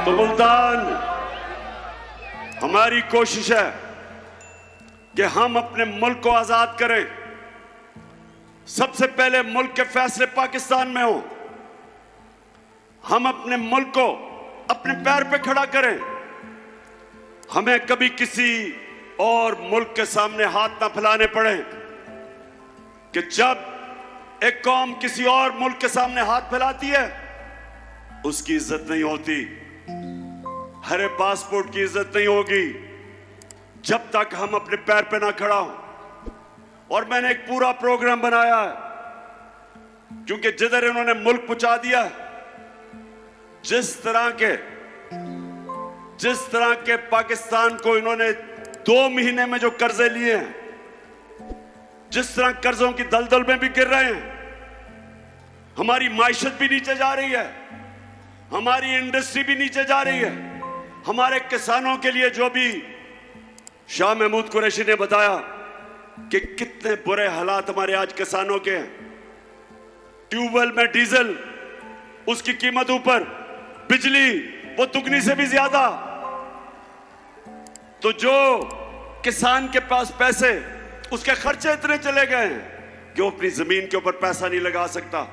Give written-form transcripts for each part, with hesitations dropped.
तो मुल्तान, हमारी कोशिश है कि हम अपने मुल्क को आजाद करें। सबसे पहले मुल्क के फैसले पाकिस्तान में हो। हम अपने मुल्क को अपने पैर पे खड़ा करें। हमें कभी किसी और मुल्क के सामने हाथ ना फैलाने पड़े कि जब एक कौम किसी और मुल्क के सामने हाथ फैलाती है उसकी इज्जत नहीं होती। हरे पासपोर्ट की इज्जत नहीं होगी जब तक हम अपने पैर पे ना खड़ा हो। और मैंने एक पूरा प्रोग्राम बनाया है, क्योंकि जिधर इन्होंने मुल्क पहुंचा दिया, जिस तरह के पाकिस्तान को इन्होंने 2 महीने में जो कर्जे लिए हैं, जिस तरह कर्जों की दलदल में भी गिर रहे हैं, हमारी माइशत भी नीचे जा रही है, हमारी इंडस्ट्री भी नीचे जा रही है। हमारे किसानों के लिए जो भी शाह महमूद कुरैशी ने बताया कि कितने बुरे हालात हमारे आज किसानों के हैं। ट्यूबवेल में डीजल, उसकी कीमत ऊपर, बिजली वो दुगनी से भी ज्यादा। तो जो किसान के पास पैसे, उसके खर्चे इतने चले गए हैं कि वो अपनी जमीन के ऊपर पैसा नहीं लगा सकता।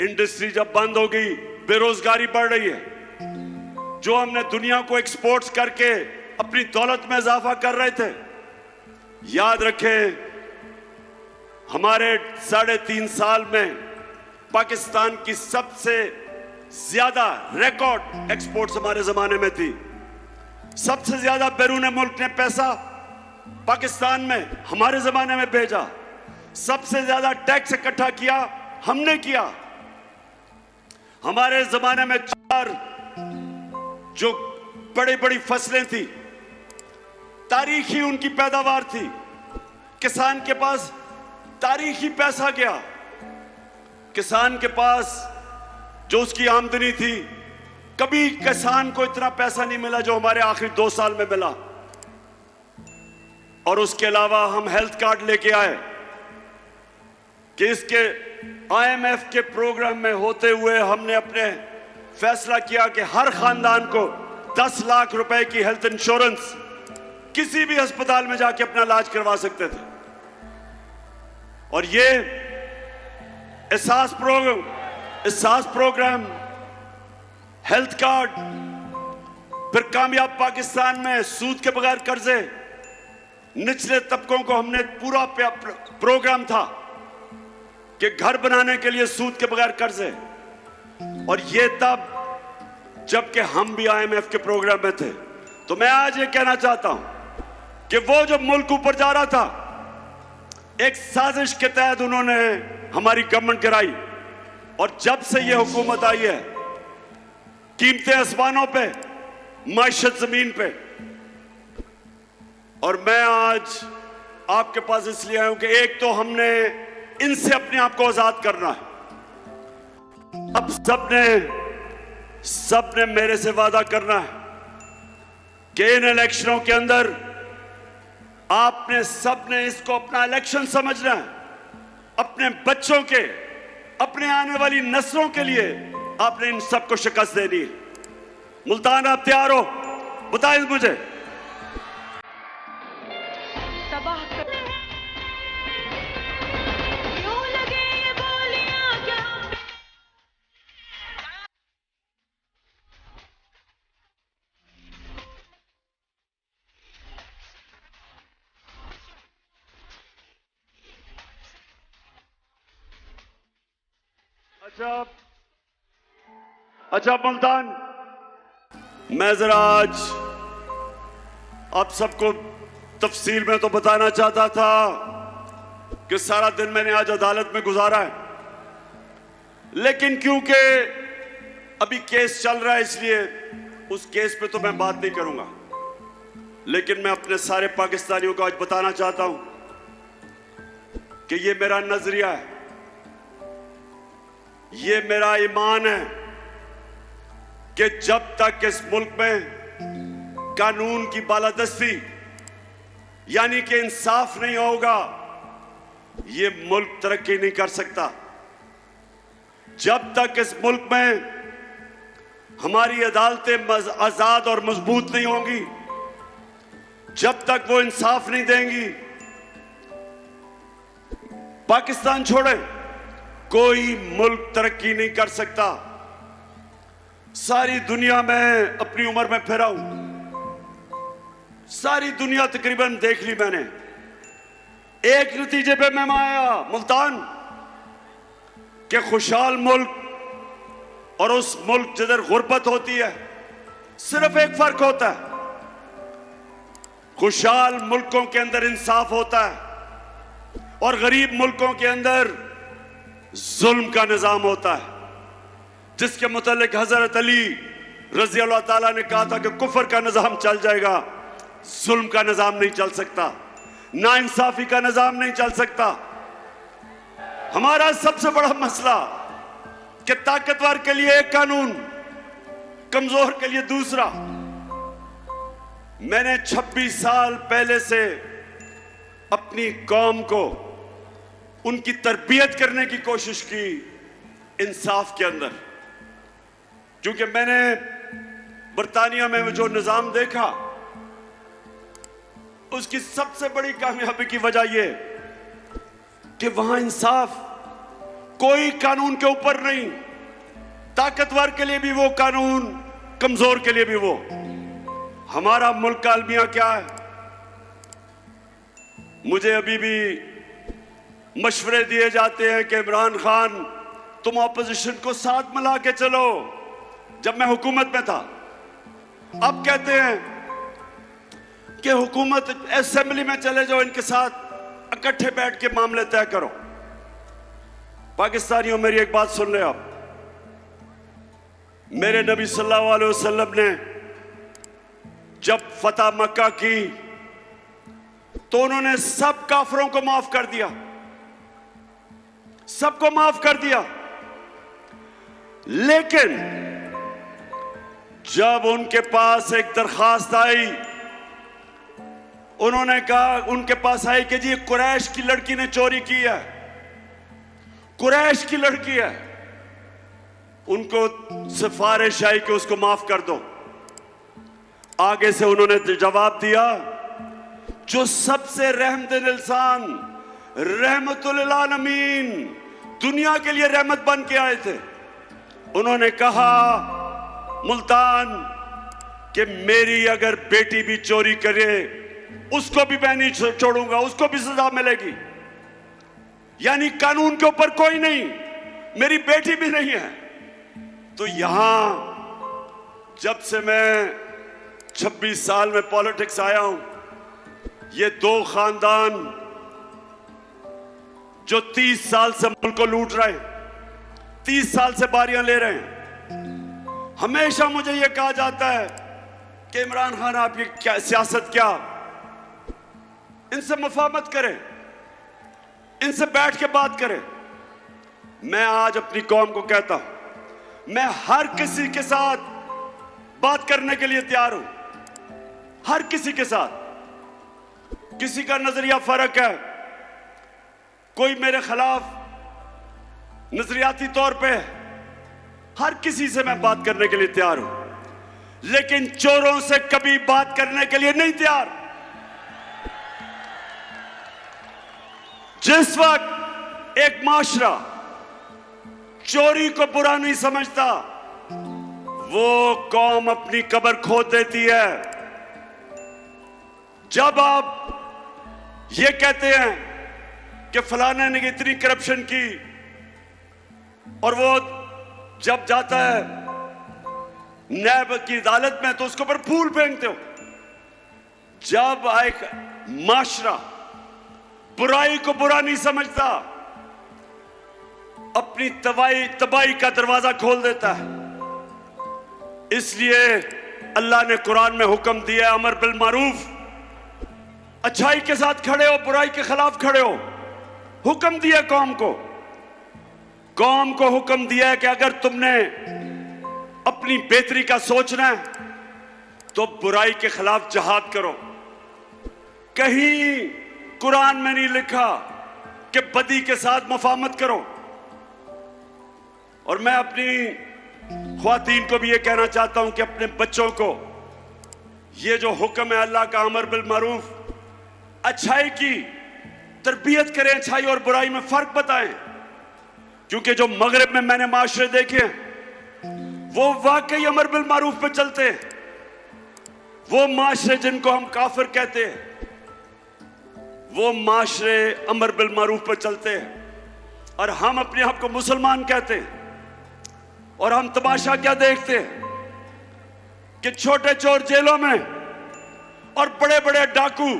इंडस्ट्री जब बंद हो गई, बेरोजगारी बढ़ रही है। जो हमने दुनिया को एक्सपोर्ट्स करके अपनी दौलत में इजाफा कर रहे थे, याद रखें हमारे 3.5 साल में पाकिस्तान की सबसे ज्यादा रिकॉर्ड एक्सपोर्ट्स हमारे जमाने में थी। सबसे ज्यादा बैरून मुल्क ने पैसा पाकिस्तान में हमारे जमाने में भेजा। सबसे ज्यादा टैक्स इकट्ठा किया हमने किया। हमारे जमाने में 4 जो बड़ी बड़ी फसलें थी, तारीखी उनकी पैदावार थी। किसान के पास तारीखी पैसा गया। किसान के पास जो उसकी आमदनी थी, कभी किसान को इतना पैसा नहीं मिला जो हमारे आखिरी 2 साल में मिला। और उसके अलावा हम हेल्थ कार्ड लेके आए कि इसके IMF के प्रोग्राम में होते हुए हमने अपने फैसला किया कि हर खानदान को 10 लाख रुपए की हेल्थ इंश्योरेंस किसी भी अस्पताल में जाके अपना इलाज करवा सकते थे। और ये एहसास प्रोग्राम, हेल्थ कार्ड, फिर कामयाब पाकिस्तान में सूद के बगैर कर्जे, निचले तबकों को हमने पूरा प्रोग्राम था कि घर बनाने के लिए सूद के बगैर कर्जे। और ये तब जबकि हम भी IMF के प्रोग्राम में थे। तो मैं आज ये कहना चाहता हूं कि वो जो मुल्क ऊपर जा रहा था, एक साजिश के तहत उन्होंने हमारी गवर्नमेंट गिराई। और जब से ये हुकूमत आई है, कीमतें आसमानों पे, माइशत जमीन पे। और मैं आज आपके पास इसलिए आया हूं कि एक तो हमने इनसे अपने आप को आजाद करना है। अब सबने मेरे से वादा करना है कि इन इलेक्शनों के अंदर आपने सबने इसको अपना इलेक्शन समझना है। अपने बच्चों के, अपने आने वाली नस्लों के लिए आपने इन सबको शिकस्त देनी है। मुल्तान, आप तैयार हो? बताएं मुझे। अच्छा मुल्तान, मैं जरा आज आप सबको तफसील में तो बताना चाहता था कि सारा दिन मैंने आज अदालत में गुजारा है, लेकिन क्योंकि अभी केस चल रहा है इसलिए उस केस पे तो मैं बात नहीं करूंगा। लेकिन मैं अपने सारे पाकिस्तानियों को आज बताना चाहता हूं कि ये मेरा नजरिया है, ये मेरा ईमान है कि जब तक इस मुल्क में कानून की बालादस्ती यानी कि इंसाफ नहीं होगा, ये मुल्क तरक्की नहीं कर सकता। जब तक इस मुल्क में हमारी अदालतें आजाद और मजबूत नहीं होंगी, जब तक वो इंसाफ नहीं देंगी। पाकिस्तान छोड़े, कोई मुल्क तरक्की नहीं कर सकता। सारी दुनिया में अपनी उम्र में फिरा हूं, सारी दुनिया तकरीबन देख ली मैंने। एक नतीजे पे मैं आया, मुल्तान के खुशहाल मुल्क और उस मुल्क जिधर गुर्बत होती है, सिर्फ एक फर्क होता है, खुशहाल मुल्कों के अंदर इंसाफ होता है और गरीब मुल्कों के अंदर जुल्म का निजाम होता है, जिसके मुतालिक हजरत अली रजी अल्लाह ताला ने कहा था कि कुफर का निजाम चल जाएगा, जुल्म का निजाम नहीं चल सकता, नाइंसाफी का निजाम नहीं चल सकता। हमारा सबसे बड़ा मसला कि ताकतवर के लिए एक कानून, कमजोर के लिए दूसरा। मैंने 26 साल पहले से अपनी कौम को उनकी तरबियत करने की कोशिश की इंसाफ के अंदर, क्योंकि मैंने बरतानिया में जो निजाम देखा, उसकी सबसे बड़ी कामयाबी की वजह यह कि वहां इंसाफ कोई कानून के ऊपर नहीं, ताकतवर के लिए भी वो कानून, कमजोर के लिए भी वो। हमारा मुल्क का अलमिया क्या है? मुझे अभी भी मशवरे दिए जाते हैं कि इमरान खान तुम ऑपोजिशन को साथ मिला के चलो। जब मैं हुकूमत में था, अब कहते हैं कि हुकूमत असेंबली में चले जाओ, इनके साथ इकट्ठे बैठ के मामले तय करो। पाकिस्तानियों, मेरी एक बात सुन ले आप। मेरे नबी सल्लल्लाहु अलैहि वसल्लम ने जब फतह मक्का की तो उन्होंने सब काफिरों को माफ कर दिया, सबको माफ कर दिया। लेकिन जब उनके पास एक दरखास्त आई, उन्होंने कहा, उनके पास आई कि जी कुरैश की लड़की ने चोरी की है, कुरैश की लड़की है, उनको सिफारिश आई कि उसको माफ कर दो। आगे से उन्होंने जवाब दिया, जो सबसे रहमतुल इंसान, रहमतुल आलमीन, दुनिया के लिए रहमत बन के आए थे, उन्होंने कहा मुल्तान कि मेरी अगर बेटी भी चोरी करे उसको भी मैं नहीं छोड़ूंगा, उसको भी सजा मिलेगी। यानी कानून के ऊपर कोई नहीं, मेरी बेटी भी नहीं है। तो यहां जब से मैं 26 साल में पॉलिटिक्स आया हूं, ये दो खानदान जो 30 साल से मुल्क को लूट रहे हैं, 30 साल से बारियां ले रहे हैं, हमेशा मुझे यह कहा जाता है कि इमरान खान आप ये क्या सियासत, क्या इनसे मुफाहमत करें, इनसे बैठ के बात करें। मैं आज अपनी कौम को कहता हूं, मैं हर किसी के साथ बात करने के लिए तैयार हूं, हर किसी के साथ। किसी का नजरिया फर्क है, कोई मेरे खिलाफ नजरियाती तौर पे, हर किसी से मैं बात करने के लिए तैयार हूं, लेकिन चोरों से कभी बात करने के लिए नहीं तैयार। जिस वक्त एक माशरा चोरी को बुरा नहीं समझता, वो कौम अपनी कब्र खोद देती है। जब आप ये कहते हैं कि फलाने ने इतनी करप्शन की, और वो जब जाता है नैब की अदालत में तो उसके ऊपर फूल फेंकते हो। जब एक माशरा बुराई को बुरा नहीं समझता, अपनी तबाही का दरवाजा खोल देता है। इसलिए अल्लाह ने कुरान में हुक्म दिया, अमर बिल मारूफ, अच्छाई के साथ खड़े हो, बुराई के खिलाफ खड़े हो। हुक्म दिया कौम को हुक्म दिया है कि अगर तुमने अपनी बेहतरी का सोचना है तो बुराई के खिलाफ जिहाद करो। कहीं कुरान में नहीं लिखा कि बदी के साथ मुफाहमत करो। और मैं अपनी ख्वातीन को भी ये कहना चाहता हूं कि अपने बच्चों को ये जो हुक्म है अल्लाह का, अमर बिल मारूफ, अच्छाई की तरबियत करें, अच्छाई और बुराई में फर्क बताएं। क्योंकि जो मगरिब में मैंने माशरे देखे वो वाकई अमर बिल मारूफ पे चलते हैं। वो माशरे जिनको हम काफिर कहते हैं, वो माशरे अमर बिल मारूफ पे चलते हैं। और हम अपने आप को मुसलमान कहते हैं। और हम तमाशा क्या देखते हैं कि छोटे चोर जेलों में और बड़े बड़े डाकू,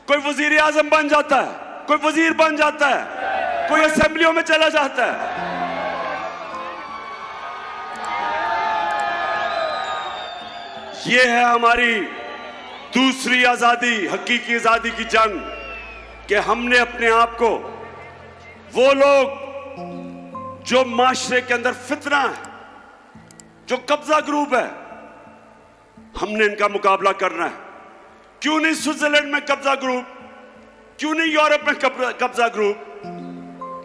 कोई वजीर आजम बन जाता है, कोई वजीर बन जाता है, कोई असेंबलियों में चला जाता है। ये है हमारी दूसरी आजादी, हकीकी आजादी की जंग, कि हमने अपने आप को, वो लोग जो माशरे के अंदर फितना है, जो कब्जा ग्रुप है, हमने इनका मुकाबला करना है। क्यों नहीं स्विट्जरलैंड में कब्जा ग्रुप, क्यों नहीं यूरोप में कब्जा ग्रुप?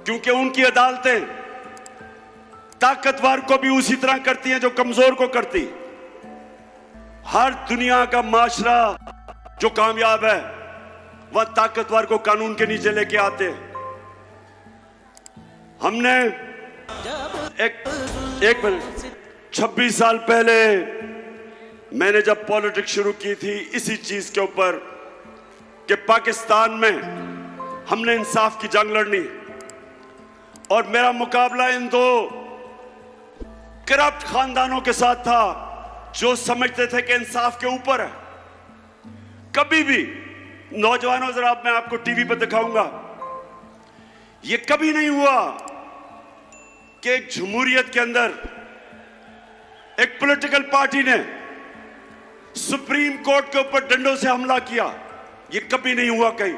क्योंकि उनकी अदालतें ताकतवर को भी उसी तरह करती हैं जो कमजोर को करती। हर दुनिया का माशरा जो कामयाब है वह ताकतवर को कानून के नीचे लेके आते हैं। हमने एक मिनट, 26 साल पहले मैंने जब पॉलिटिक्स शुरू की थी इसी चीज के ऊपर कि पाकिस्तान में हमने इंसाफ की जंग लड़नी, और मेरा मुकाबला इन दो करप्ट खानदानों के साथ था जो समझते थे कि इंसाफ के ऊपर है। कभी भी, नौजवानों जरा मैं आपको टीवी पर दिखाऊंगा, यह कभी नहीं हुआ कि एक जमहूरियत के अंदर एक पॉलिटिकल पार्टी ने सुप्रीम कोर्ट के ऊपर डंडों से हमला किया। यह कभी नहीं हुआ कहीं।